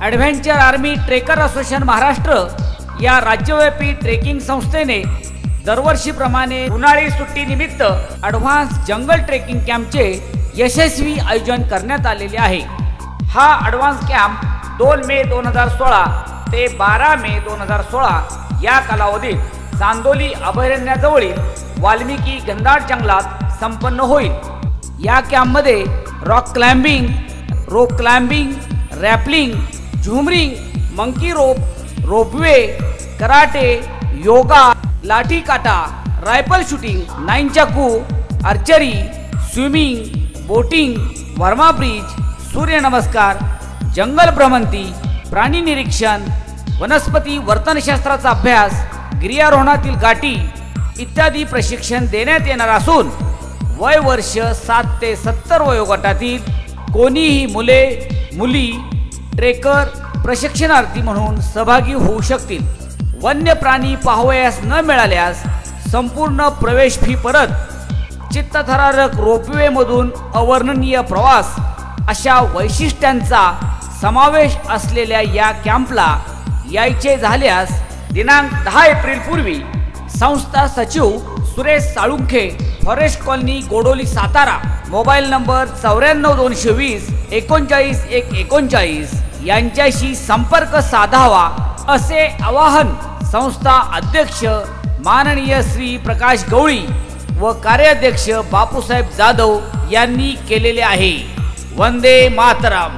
Adventure army trekker association Maharashtra या राज्यव्यापी trekking संस्थेने दरवर्षीप्रमाणे उन्हाळी सुट्टीनिमित्त ॲडव्हान्स जंगल ट्रेकिंग कॅम्पचे यशस्वी आयोजन करण्यात आलेले आहे। हा ॲडव्हान्स कॅम्प 2 मे 2016 ते 12 मे 2016 या कालावधीत चांदोली अभयारण्याजवळील वाल्मिकी घनदाट जंगलात संपन्न होईल। या कॅम्पमध्ये rock climbing, rope climbing, rappelling, jumaring, monkey rope, ropeway, karate, yoga, लाठी काटा, रायफल शूटिंग, 9 चाकू, archery, swimming, boating, Burma bridge, सूर्यनमस्कार, जंगल भ्रमंती, प्राणी निरीक्षण, वनस्पती वर्तनशास्त्राचा अभ्यास, गिर्यारोहणातील गाठी इत्यादी प्रशिक्षण देण्यात येणार असून वय वर्ष 7 ते 70 वयोगटातील कोणीही मुले मुली ट्रेकर प्रशिक्षणार्थी म्हणून सहभागी होऊ शकतील। वन्य प्राणी पाहावयास न मिळाल्यास संपूर्ण प्रवेश फी परत। चित्तथरारक रोपवे मधून अवर्णनीय प्रवास अशा वैशिष्ट्यांचा समावेश असलेल्या या कॅम्पला यायचे झाल्यास दिनांक 10 एप्रिल पूर्वी संस्था सचिव Suresh Salunkhe, forest colony, Godoli, Satara, mobile number 94 220 39 यांच्याशी संपर्क साधावा असे आवाहन संस्था अध्यक्ष माननीय श्री प्रकाश गवळी व कार्याध्यक्ष बापूसाहेब जाधव यांनी केलेले आहे। वंदे मातरम।